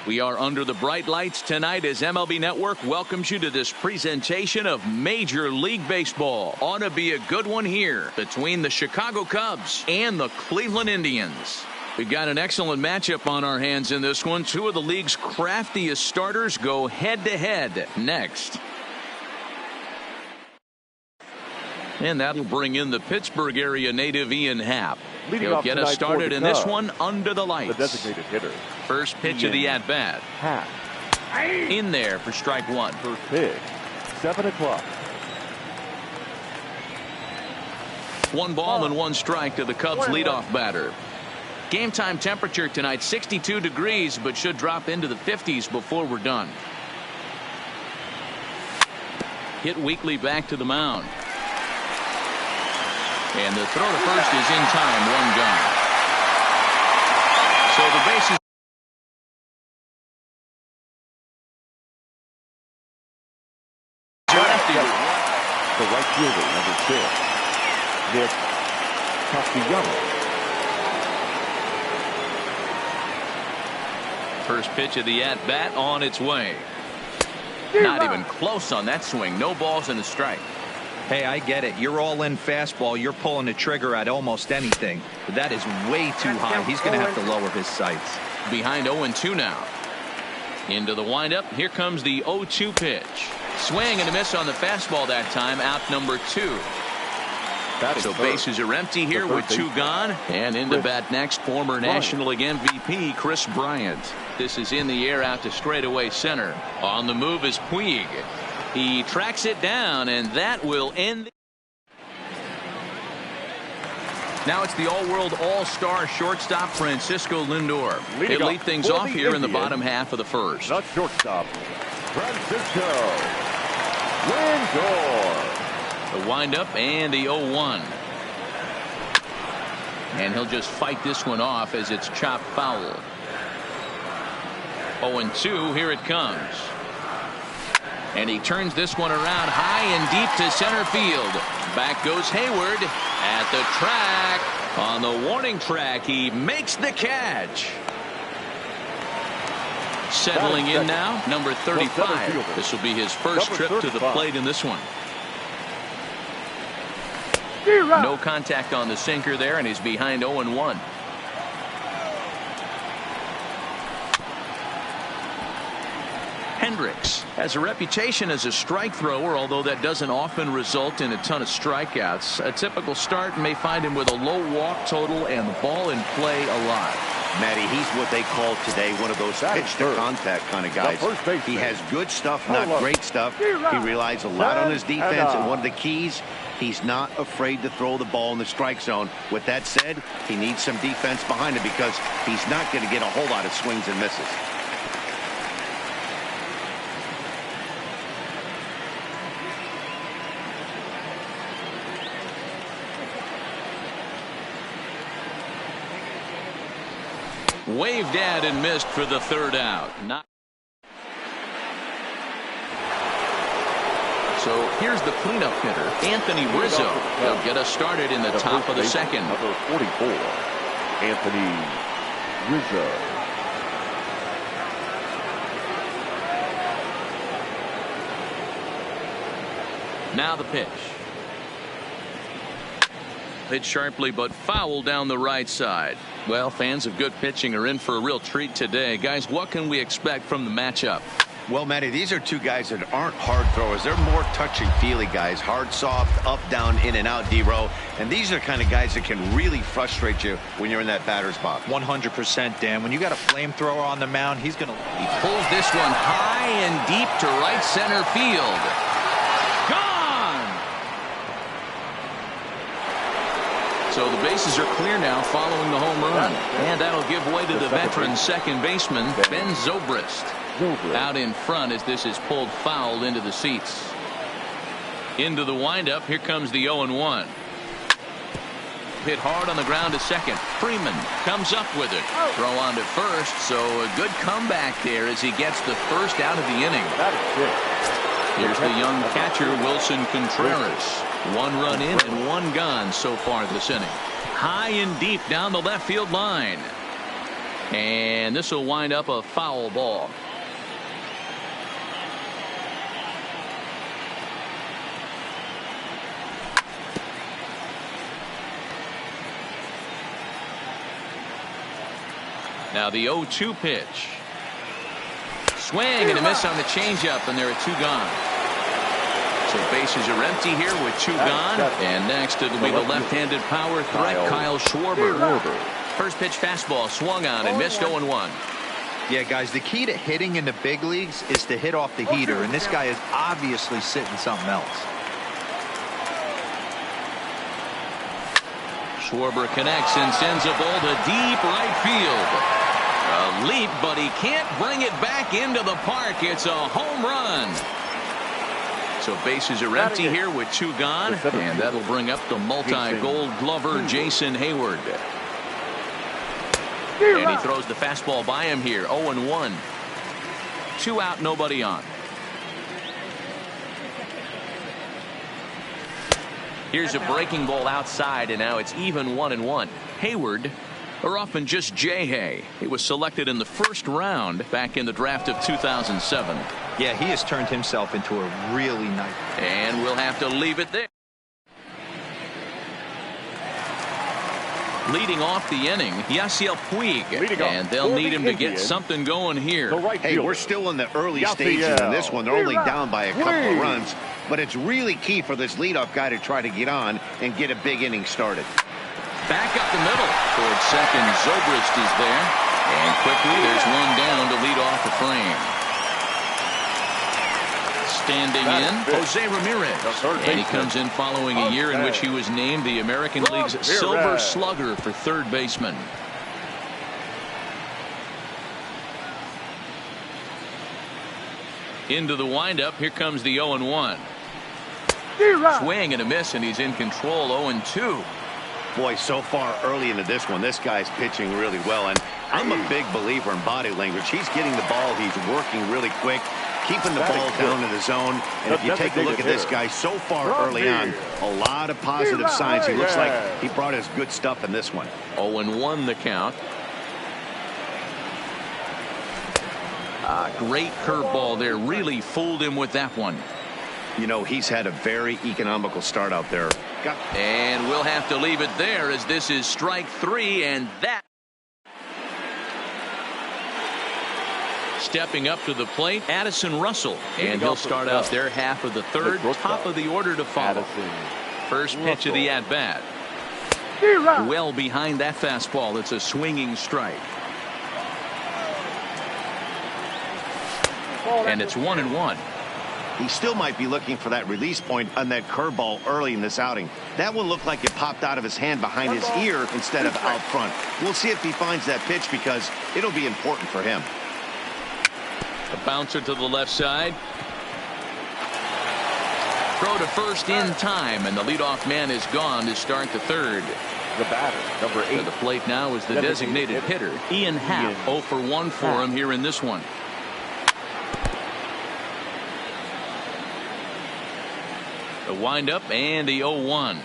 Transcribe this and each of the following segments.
We are under the bright lights tonight as MLB Network welcomes you to this presentation of Major League Baseball. Ought to be a good one here between the Chicago Cubs and the Cleveland Indians. We've got an excellent matchup on our hands in this one. Two of the league's craftiest starters go head-to-head next. And that'll bring in the Pittsburgh area native Ian Happ. He'll get us started in this one under the lights. The designated hitter. First pitch of the at-bat. In there for strike one. First pitch, 7 o'clock. 1 ball and 1 strike to the Cubs leadoff batter. Game time temperature tonight 62 degrees, but should drop into the 50s before we're done. Hit weakly back to the mound. And the throw to first is in time, 1 gone. So the bases. The right fielder, number 6, Nick Castellanos. First pitch of the at-bat on its way. Not even close on that swing. No balls and a strike. Hey, I get it. You're all in fastball. You're pulling the trigger at almost anything. But that is way too high. He's going to have to lower his sights. Behind 0-2 now. Into the windup. Here comes the 0-2 pitch. Swing and a miss on the fastball that time. Out number 2. So bases are empty here with 2 gone. And into bat next, former National League MVP Chris Bryant. This is in the air out to straightaway center. On the move is Puig. He tracks it down, and that will end. Now it's the all-world all-star shortstop Francisco Lindor. He'll lead things off here in the bottom half of the first. The shortstop, Francisco Lindor. The windup and the 0-1. And he'll just fight this one off as it's chopped foul. 0-2, here it comes. And he turns this one around high and deep to center field. Back goes Hayward at the track. On the warning track, he makes the catch. Settling in now, number 35. This will be his first trip to the plate in this one. No contact on the sinker there, and he's behind 0-1. Hendricks has a reputation as a strike thrower, although that doesn't often result in a ton of strikeouts. A typical start may find him with a low walk total and the ball in play a lot. Matty, he's what they call today one of those pitch-to-contact kind of guys. He has good stuff, not great stuff. He relies a lot on his defense, and one of the keys, he's not afraid to throw the ball in the strike zone. With that said, he needs some defense behind him because he's not going to get a whole lot of swings and misses. Waved at and missed for the 3rd out. So here's the cleanup hitter, Anthony Rizzo. He'll get us started in the top of the 2nd. Number 44, Anthony Rizzo. Now the pitch. Hit sharply but foul down the right side. Well, fans of good pitching are in for a real treat today. Guys, what can we expect from the matchup? Well, Matty, these are two guys that aren't hard throwers. They're more touchy-feely guys. Hard, soft, up, down, in and out, D-row. And these are the kind of guys that can really frustrate you when you're in that batter's box. 100%, Dan. When you got a flamethrower on the mound, he's going to... He pulls this one high and deep to right center field. Gone! So the bases are clear now following the home run. And that'll give way to the veteran second baseman, Ben Zobrist. Out in front as this is pulled foul into the seats. Into the windup. Here comes the 0-1. Hit hard on the ground to second. Freeman comes up with it. Throw on to first. So a good comeback there as he gets the first out of the inning. Here's the young catcher, Wilson Contreras. 1 run in and 1 gone so far this inning. High and deep down the left field line. And this will wind up a foul ball. Now the 0-2 pitch. Swing and a miss on the changeup, and there are 2 gone. So bases are empty here with 2 gone. And next it'll be the left-handed power threat, Kyle Schwarber. First pitch fastball swung on and missed 0-1. Yeah, guys, the key to hitting in the big leagues is to hit off the heater, and this guy is obviously sitting something else. Schwarber connects and sends a ball to deep right field. A leap, but he can't bring it back into the park. It's a home run. So bases are empty here with 2 gone, and that'll bring up the multi-gold glover Jason Hayward. And he throws the fastball by him here. 0-1. 2 out, nobody on. Here's a breaking ball outside, and now it's even 1-1. Hayward, or often just J-Hay. He was selected in the first round back in the draft of 2007. Yeah, he has turned himself into a really nice. And we'll have to leave it there. Leading off the inning, Yasiel Puig, and they'll need him to get something going here. Hey, we're still in the early stages in this one. They're only down by a couple of runs, but it's really key for this leadoff guy to try to get on and get a big inning started. Back up the middle towards second. Zobrist is there, and quickly there's one down to lead off the frame. Standing in, Jose Ramirez, and he comes in following a year in which he was named the American League's Silver Slugger for third baseman. Into the windup, here comes the 0-1. Swing and a miss, and he's in control. 0-2. Boy, so far early into this one, this guy's pitching really well, and I'm a big believer in body language. He's getting the ball, he's working really quick, keeping the ball down in the zone. And if you take a look at this guy so far early on, a lot of positive signs. He looks like he brought his good stuff in this one. 0-1 the count. Great curveball there. Really fooled him with that one. You know, he's had a very economical start out there. And we'll have to leave it there as this is strike 3, and that. Stepping up to the plate, Addison Russell, and he'll start out their half of the third, top of the order to follow. First pitch of the at-bat. Well behind that fastball. It's a swinging strike. And it's 1-1. He still might be looking for that release point on that curveball early in this outing. That one looked like it popped out of his hand behind his ear instead of out front. We'll see if he finds that pitch because it'll be important for him. A bouncer to the left side. Throw to first in time, and the leadoff man is gone to start the third. The batter, number 8. To the plate now is the designated hitter, Ian Happ. 0 for 1 for him here in this one. The windup and the 0-1.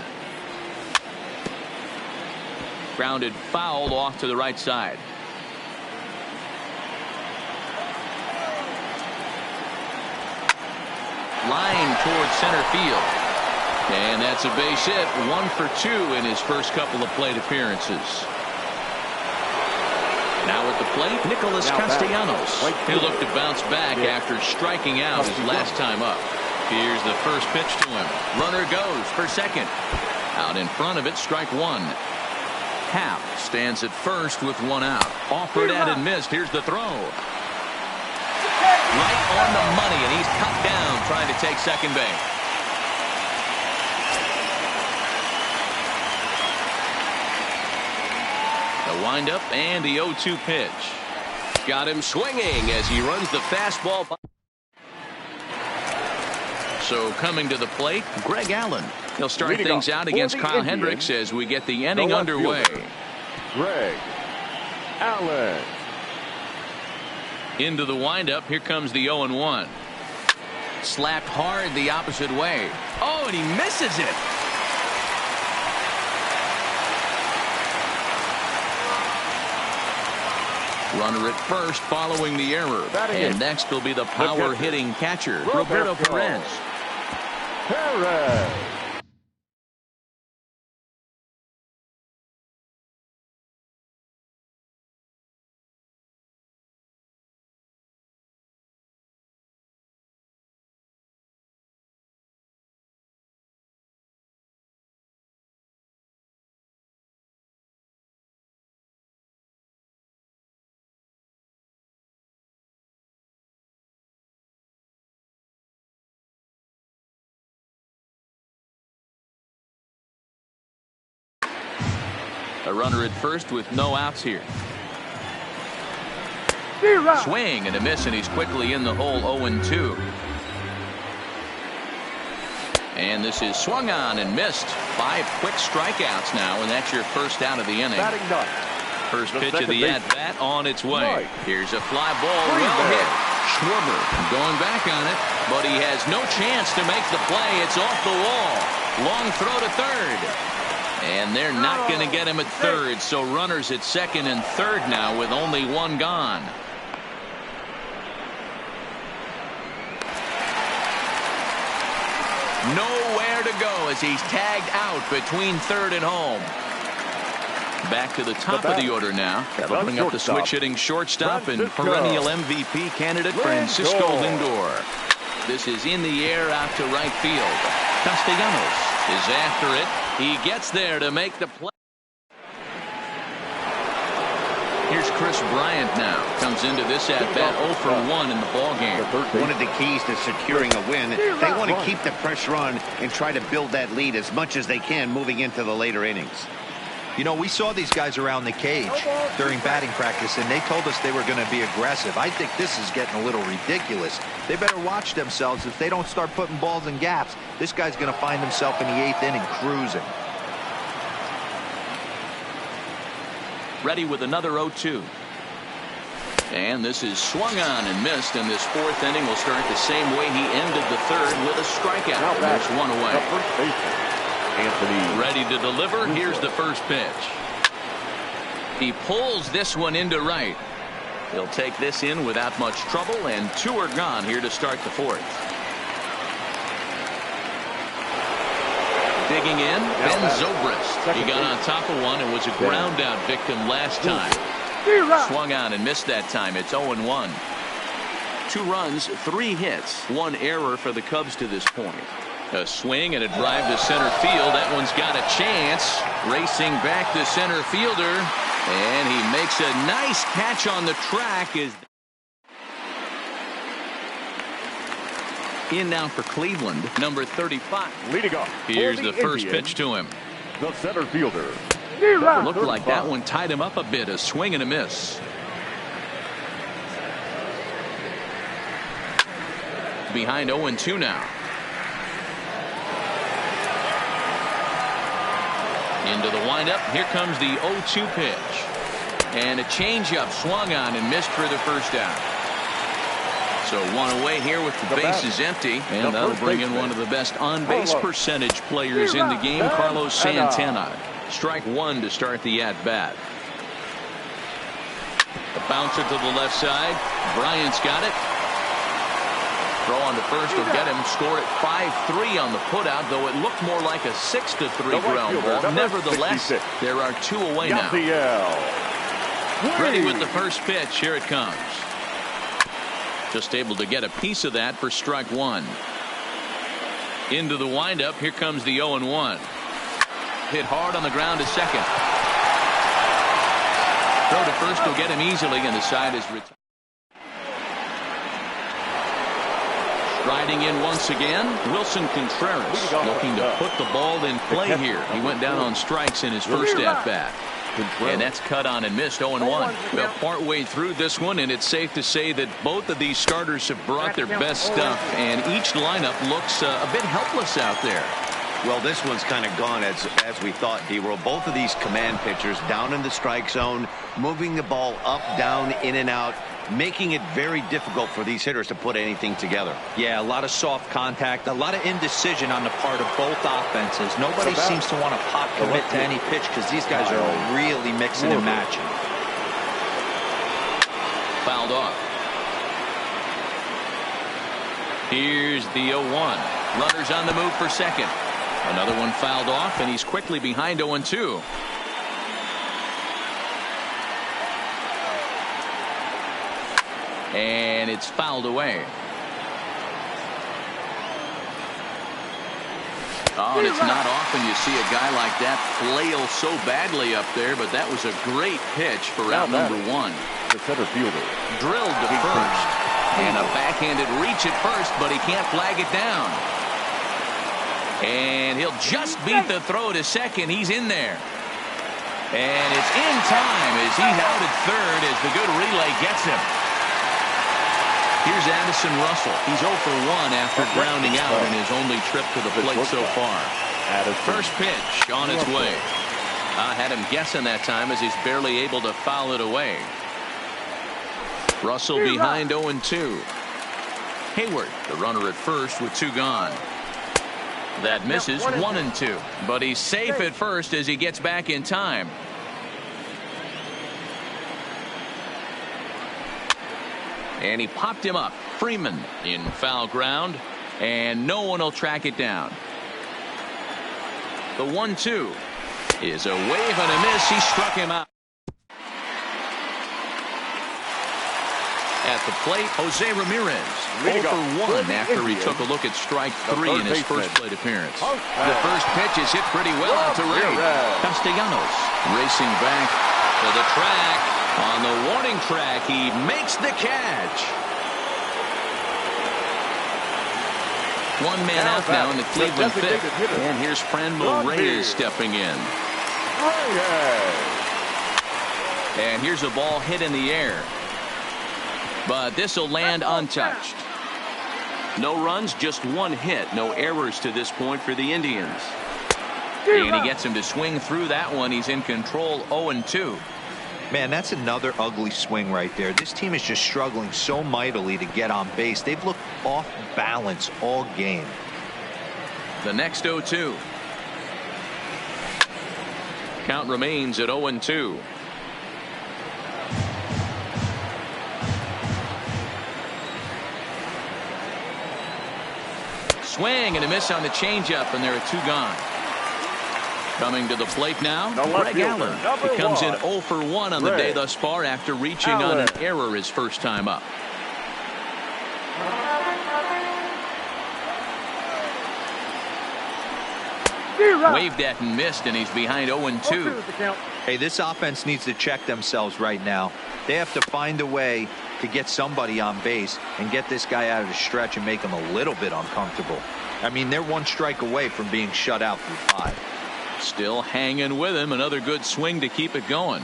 Grounded foul off to the right side. Line towards center field. And that's a base hit. 1 for 2 in his first couple of plate appearances. Now at the plate, Nicholas Castellanos. He'll look to bounce back after striking out his last time up. Here's the first pitch to him. Runner goes for second. Out in front of it, strike 1. Happ stands at first with 1 out. Offered at and missed. Here's the throw. Right on the money, and he's cut down trying to take second base. The windup and the 0-2 pitch. Got him swinging as he runs the fastball. So coming to the plate, Greg Allen. He'll start things out against Kyle Hendricks as we get the inning underway. Greg Allen. Into the windup, here comes the 0-1. Slapped hard the opposite way. Oh, and he misses it. Runner at first following the error. And next will be the power hitting catcher, Roberto Perez. A runner at first with no outs here. Swing and a miss, and he's quickly in the hole. 0-2. And this is swung on and missed. 5 quick strikeouts now, and that's your first out of the inning. First pitch of the at-bat on its way. Here's a fly ball, well hit. Schwarber going back on it, but he has no chance to make the play. It's off the wall. Long throw to third. And they're not going to get him at third, so runners at second and third now with only one gone. Nowhere to go as he's tagged out between third and home. Back to the top of the order now. That'll bring up the switch-hitting shortstop and perennial MVP candidate Francisco Lindor. This is in the air out to right field. Castellanos is after it. He gets there to make the play. Here's Chris Bryant now. Comes into this at-bat 0 for 1 in the ballgame. One of the keys to securing a win, they want to keep the pressure on and try to build that lead as much as they can moving into the later innings. You know, we saw these guys around the cage during batting practice, and they told us they were going to be aggressive. I think this is getting a little ridiculous. They better watch themselves. If they don't start putting balls in gaps, this guy's going to find himself in the 8th inning cruising. Ready with another 0-2. And this is swung on and missed, and this 4th inning will start the same way he ended the 3rd with a strikeout. There's one away. Ready to deliver. Here's the first pitch. He pulls this one into right. He'll take this in without much trouble, and 2 are gone here to start the 4th. Digging in, Ben Zobrist. He got on top of one and was a ground out victim last time. Swung on and missed that time. It's 0-1. 2 runs, 3 hits, 1 error for the Cubs to this point. A swing and a drive to center field. That one's got a chance. Racing back to center fielder, and he makes a nice catch on the track. In now for Cleveland, number 35. Leading off. Here's the first pitch to him. The center fielder. Looked like that one tied him up a bit. A swing and a miss. Behind 0-2 now. Into the windup. Here comes the 0-2 pitch. And a changeup swung on and missed for the first out. So 1 away here with the bases empty. And that'll bring in one of the best on-base percentage players in the game, Carlos Santana. Strike 1 to start the at-bat. A bouncer to the left side. Bryant's got it. Throw on to first will get him. Scored at 5-3 on the putout, though it looked more like a 6-3 ground ball. Nevertheless, there are 2 away now. Ready with the first pitch. Here it comes. Just able to get a piece of that for strike 1. Into the windup. Here comes the 0-1. Hit hard on the ground to second. Throw to first will get him easily, and the side is retired. Riding in once again, Wilson Contreras looking to put the ball in play here. He went down on strikes in his first at-bat. And that's cut on and missed. 0-1. Well, partway through this one, and it's safe to say that both of these starters have brought their best stuff, and each lineup looks a bit helpless out there. Well, this one's kind of gone as we thought, D-Roll. Both of these command pitchers down in the strike zone, moving the ball up, down, in and out, making it very difficult for these hitters to put anything together. Yeah, a lot of soft contact, a lot of indecision on the part of both offenses. Nobody seems to want to pot commit to any pitch because these guys are really mixing and matching. fouled off. Here's the 0-1. Runners on the move for second. Another one fouled off, and he's quickly behind 0-2. And it's fouled away. Oh, and it's not often you see a guy like that flail so badly up there, but that was a great pitch for route number 1. The center fielder. Drilled to first. And a backhanded reach at first, but he can't flag it down. And he'll just beat the throw to second. He's in there. And it's in time as he's out at third as the good relay gets him. Here's Addison Russell. He's 0 for 1 after grounding out in his only trip to the plate so far. First pitch on its way. I had him guessing that time as he's barely able to foul it away. Russell behind 0-2. Hayward, the runner at first with 2 gone. That misses 1-2. But he's safe at first as he gets back in time. And he popped him up. Freeman in foul ground. And no one will track it down. The 1-2 is a wave and a miss. He struck him out. At the plate, Jose Ramirez, 0 for 1 after he took a look at strike 3 in his first plate appearance. The first pitch is hit pretty well out to right. Castellanos racing back to the track. On the warning track, he makes the catch. 1 man out now in the Cleveland fifth. And here's Franmil Reyes stepping in. And here's a ball hit in the air. But this will land untouched. No runs, just 1 hit. No errors to this point for the Indians. And he gets him to swing through that one. He's in control, 0-2. Man, that's another ugly swing right there. This team is just struggling so mightily to get on base. They've looked off balance all game. The next 0-2. Count remains at 0-2. Swing and a miss on the changeup, and there are 2 gone. Coming to the plate now, Greg Allen. He comes in 0 for 1 on the day thus far after reaching on an error his first time up. Waved at and missed, and he's behind 0-2. Hey, this offense needs to check themselves right now. They have to find a way to get somebody on base and get this guy out of the stretch and make him a little bit uncomfortable. I mean, they're 1 strike away from being shut out through 5. Still hanging with him. Another good swing to keep it going.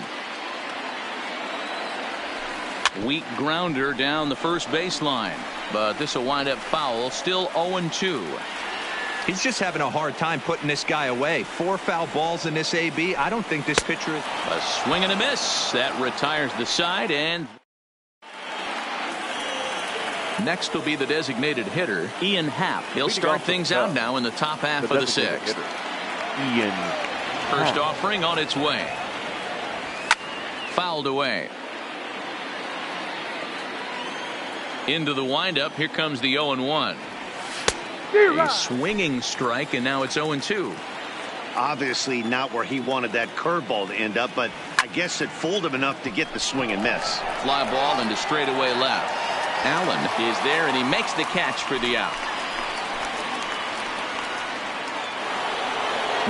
Weak grounder down the first baseline. But this will wind up foul. Still 0-2. He's just having a hard time putting this guy away. 4 foul balls in this AB. I don't think this pitcher is. A swing and a miss. That retires the side. And next will be the designated hitter, Ian Happ. He'll start things out now in the top half of the 6th. Ian. First offering on its way. Fouled away. Into the windup. Here comes the 0-1. A swinging strike, and now it's 0-2. Obviously not where he wanted that curveball to end up, but I guess it fooled him enough to get the swing and miss. Fly ball into straightaway left. Allen is there, and he makes the catch for the out.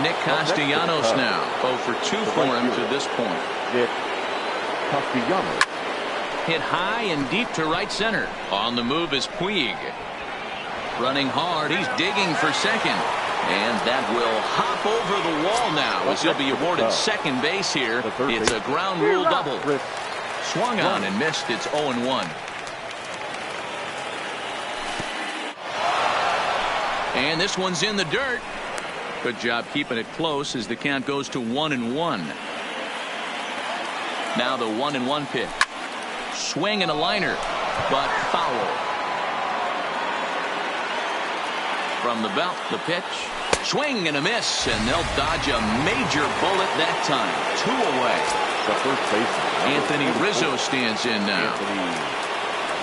Nick Castellanos now 0 for 2 for him to this point. Nick Castellanos. Hit high and deep to right center. On the move is Puig. Running hard, he's digging for second. And that will hop over the wall now as he'll be awarded second base here. It's a ground rule double. Swung on and missed. It's 0-1. And this one's in the dirt. Good job keeping it close as the count goes to 1-1. Now the 1-1 pitch. Swing and a liner, but foul. From the belt, the pitch. Swing and a miss, and they'll dodge a major bullet that time. 2 away. The first baseman, Anthony Rizzo stands in now. Anthony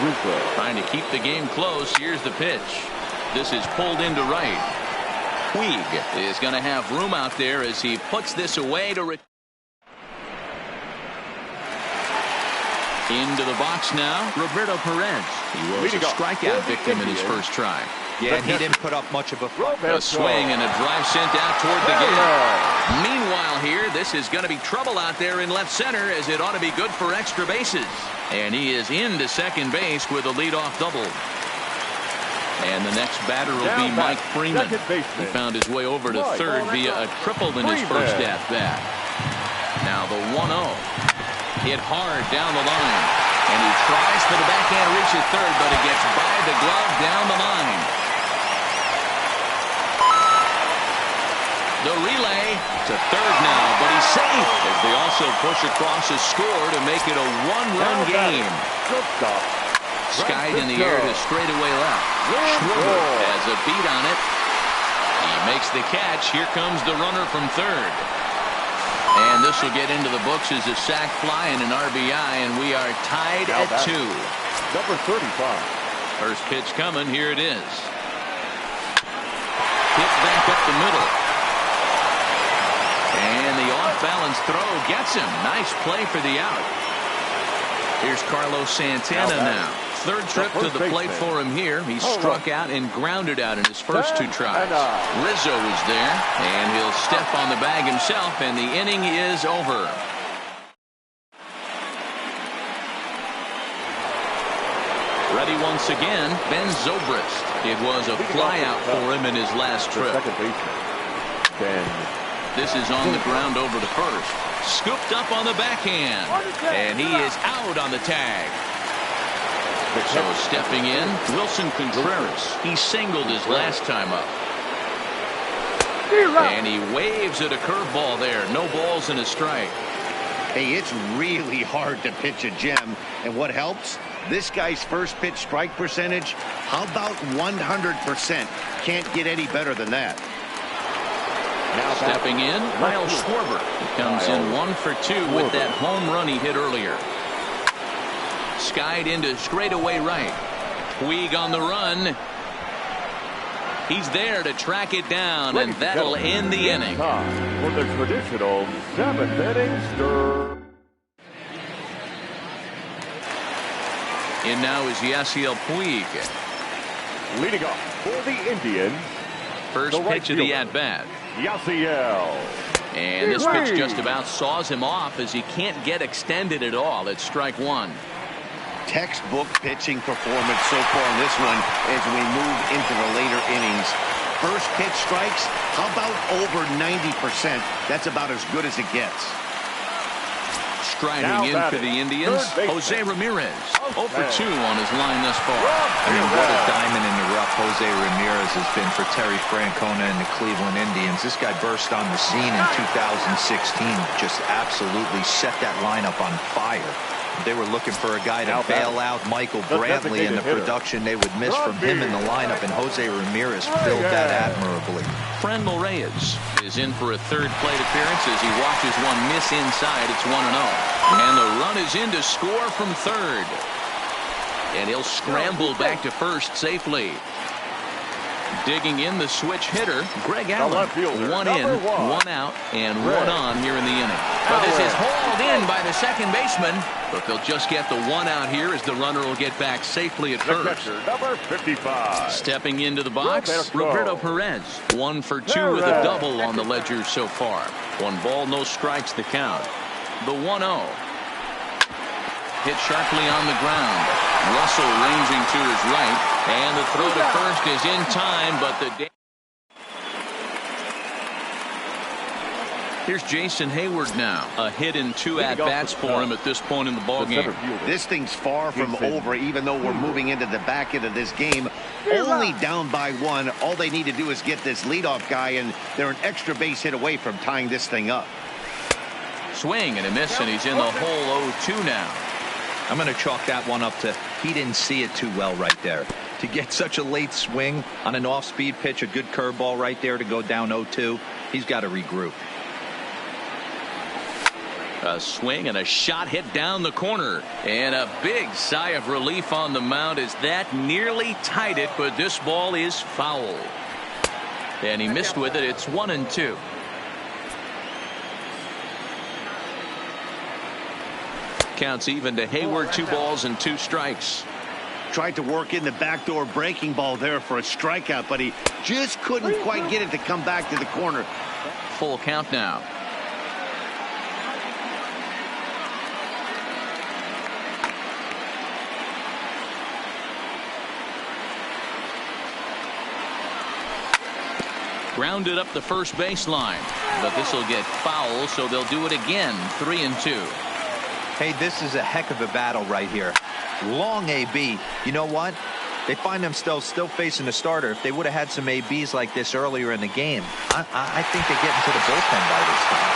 Rizzo. Trying to keep the game close. Here's the pitch. This is pulled into right. Puig is going to have room out there as he puts this away to into the box now. Roberto Perez. He was a strikeout victim in his first try. Yeah, and he didn't put up much of a fight. A swing and a drive sent out toward the gate. Meanwhile here, this is going to be trouble out there in left center, as it ought to be good for extra bases. And he is into second base with a leadoff double. And the next batter will be Mike Freeman. He found his way over to third via a triple in his first at-bat. Now the 1-0. Hit hard down the line. And he tries for the backhand reach at third, but it gets by the glove down the line. The relay to third now, but he's safe as they also push across a score to make it a 1-run game. Skied in the air to straightaway left. Schwarber has a beat on it. He makes the catch. Here comes the runner from third. And this will get into the books as a sac fly and an RBI, and we are tied at 2. Number 35. First pitch coming. Here it is. Hit back up the middle. And the off-balance throw gets him. Nice play for the out. Here's Carlos Santana now. Third trip to the plate for him here. He struck out and grounded out in his first 2 tries. Rizzo is there, and he'll step on the bag himself, and the inning is over. Ready once again, Ben Zobrist. It was a flyout for him in his last trip. This is on the ground over to first. Scooped up on the backhand. And he is out on the tag. So stepping in, Wilson Contreras. He singled his last time up. And he waves at a curveball there. No balls and a strike. Hey, it's really hard to pitch a gem. And what helps? This guy's first pitch strike percentage, how about 100%? Can't get any better than that. Now stepping in, Kyle Schwarber. He comes in 1 for 2 with that home run he hit earlier. Skied into straightaway right. Puig on the run. He's there to track it down, and that'll end the inning. For the traditional 7th inning stir. In now is Yasiel Puig. Leading off for the Indians. First pitch of the at-bat. Yasiel. And this pitch just about saws him off as he can't get extended at all. It's strike 1. Textbook pitching performance so far in this one as we move into the later innings. First pitch strikes, how about over 90%? That's about as good as it gets. Striding in for the Indians, Jose Ramirez. 0 for 2 on his line thus far. I mean, what a diamond in the rough Jose Ramirez has been for Terry Francona and the Cleveland Indians. This guy burst on the scene in 2016, just absolutely set that lineup on fire. They were looking for a guy to bail out Michael Brantley, and the production they would miss from him in the lineup, and Jose Ramirez filled that admirably. Franmil Reyes is in for a third plate appearance as he watches one miss inside. It's 1-0. And the run is in to score from third. And he'll scramble back to first safely. Digging in the switch hitter, Greg Allen. 1 in, 1 out, and 1 on here in the inning. But this is hauled in by the second baseman. But they'll just get the 1 out here as the runner will get back safely at first. Number 55. Stepping into the box, Roberto Perez. 1 for 2 with a double on the ledger so far. 1 ball, no strikes the count. The 1-0. Hit sharply on the ground. Russell ranging to his right. And the throw to first is in time, but the... Here's Jason Hayward now. A hit in 2 at-bats for him at this point in the ballgame. This thing's far from over, even though we're moving into the back end of this game. Only down by 1. All they need to do is get this leadoff guy, and they're an extra base hit away from tying this thing up. Swing and a miss, and he's in the hole 0-2 now. I'm going to chalk that one up to he didn't see it too well right there. to get such a late swing on an off-speed pitch, a good curveball right there to go down 0-2. He's got to regroup. A swing and a shot hit down the corner, and a big sigh of relief on the mound as that nearly tied it, but this ball is foul. And he missed with it. It's 1-2. Counts even to Hayward. 2 balls and 2 strikes. Tried to work in the backdoor breaking ball there for a strikeout, but he just couldn't quite get it to come back to the corner. Full count now. Grounded up the first baseline, but this will get foul, so they'll do it again. 3-2. Hey, this is a heck of a battle right here. Long AB. You know what? They find themselves still facing the starter. If they would have had some ABs like this earlier in the game, I think they get into the bullpen by this time.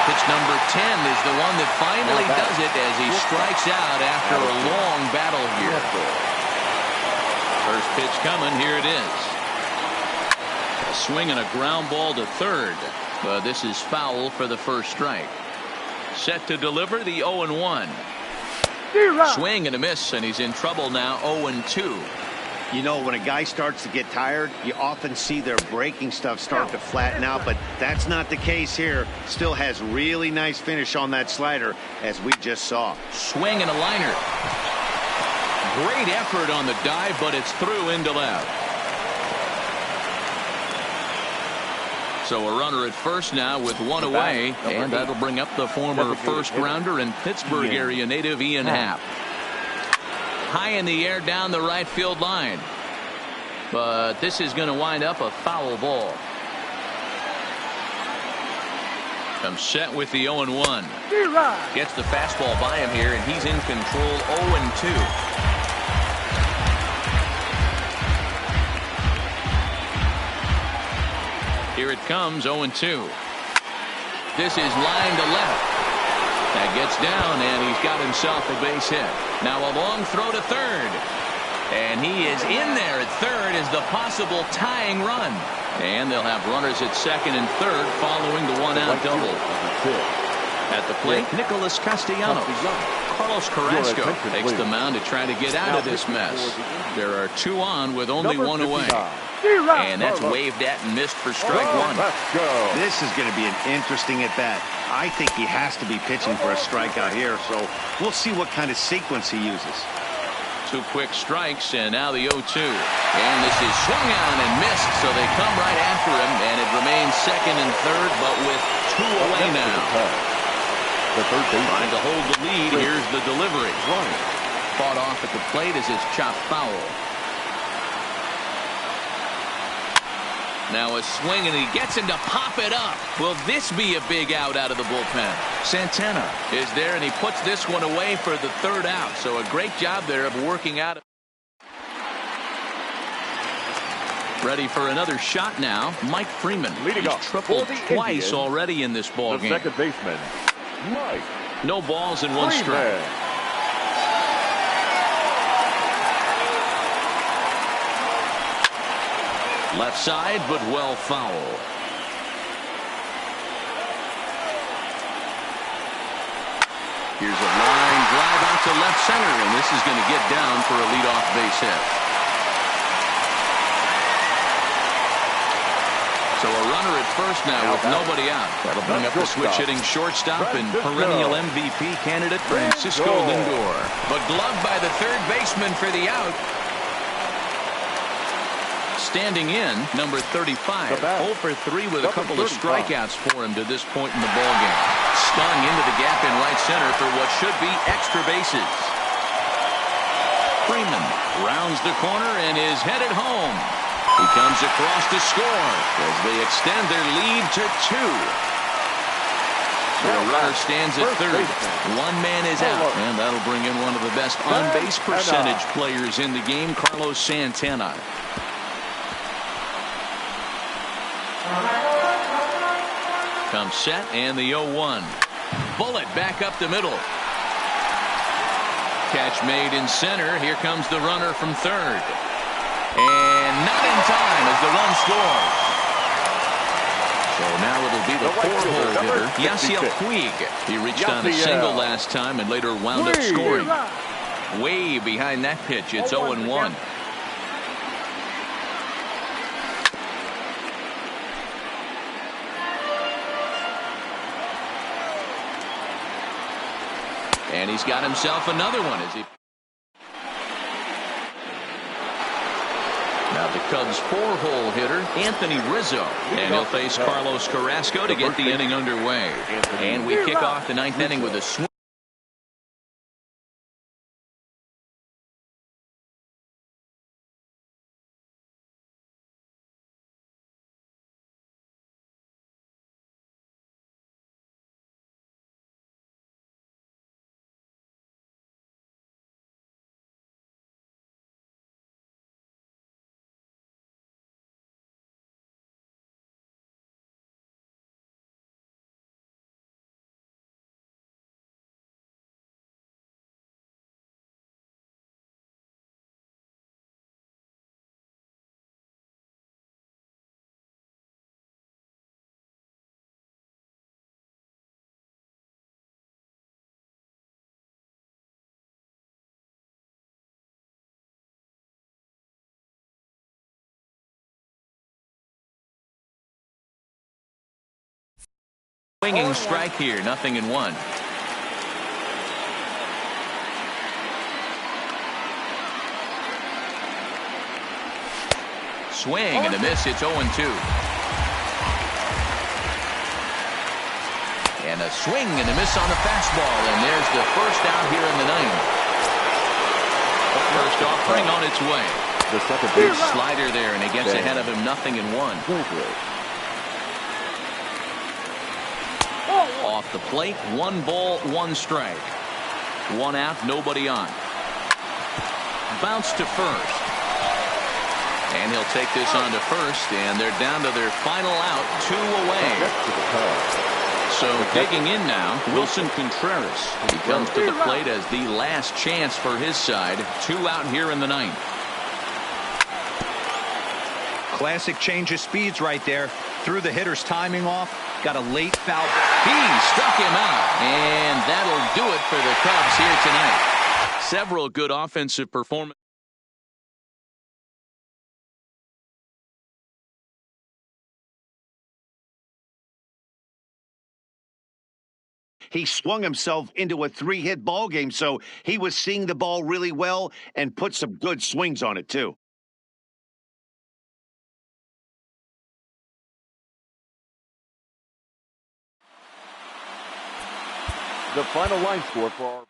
Pitch number 10 is the one that finally does it as he strikes out after a long battle here. First pitch coming. Here it is. A swing and a ground ball to third. But this is foul for the first strike. Set to deliver the 0-1. Swing and a miss, and he's in trouble now. 0-2. You know, when a guy starts to get tired, you often see their breaking stuff start to flatten out, but that's not the case here. Still has really nice finish on that slider, as we just saw. Swing and a liner. Great effort on the dive, but it's through into left. So a runner at first now with 1 away, and that'll bring up the former first-rounder and Pittsburgh area native Ian Happ. High in the air down the right field line. But this is going to wind up a foul ball. Comes set with the 0-1. Gets the fastball by him here, and he's in control. 0-2. Here it comes. 0-2. This is line to left. That gets down, and he's got himself a base hit. Now a long throw to third. And he is in there at third as the possible tying run. And they'll have runners at second and third following the one-out double. At the plate, Nicholas Castellanos. Carlos Carrasco takes the mound to try to get out of this mess. There are 2 on with only 1 away. And that's waved at and missed for strike 1. This is going to be an interesting at-bat. I think he has to be pitching for a strikeout here, so we'll see what kind of sequence he uses. 2 quick strikes, and now the 0-2. And this is swung on and missed, so they come right after him, and it remains second and third, but with 2 away now. Trying to hold the lead. Here's the delivery. Fought off at the plate as it's chopped foul. Now a swing, and he gets him to pop it up. Will this be a big out of the bullpen? Santana is there, and he puts this one away for the 3rd out. So a great job there of working out. Ready for another shot now. Mike Freeman. He's tripled twice already in this ball game. Second baseman, Mike. No balls and 1 strike. Left side, but well foul. Here's a line drive out to left center, and this is going to get down for a leadoff base hit. So a runner at first now with nobody out. That'll bring up the switch-hitting shortstop and perennial MVP candidate Francisco Lindor. But gloved by the third baseman for the out. Standing in, number 35. 0 for 3 with a couple of strikeouts for him to this point in the ballgame. Stung into the gap in right center for what should be extra bases. Freeman rounds the corner and is headed home. He comes across to score as they extend their lead to 2. So a runner stands at third. 1 man is out, and that'll bring in one of the best on-base percentage players in the game, Carlos Santana. Comes set, and the 0-1. Bullet back up the middle. Catch made in center. Here comes the runner from third. in time as the run scores. So now it'll be the four-hole hitter, Yasiel Puig. He reached on a single last time and later wound up scoring. Way behind that pitch, it's 0-1. And he's got himself another one as he... Now the Cubs' four-hole hitter, Anthony Rizzo. And he'll face Carlos Carrasco to get the inning underway. And we kick off the ninth inning with a swing. Swinging strike here, 0-1. Swing and a miss, it's 0-2. And a swing and a miss on the fastball, and there's the first out here in the ninth. First offering on its way. The second big slider there, and he gets ahead of him, 0-1. Off the plate, 1 ball, 1 strike. 1 out, nobody on. Bounce to first. And he'll take this on to first, and they're down to their final out, 2 away. So digging in now, Wilson Contreras. He comes to the plate as the last chance for his side. 2 out here in the ninth. Classic change of speeds right there. Threw the hitter's timing off. Got a late foul. He struck him out, and that'll do it for the Cubs here tonight. Several good offensive performances. He swung himself into a 3-hit ball game, so he was seeing the ball really well and put some good swings on it, too. The final line score for our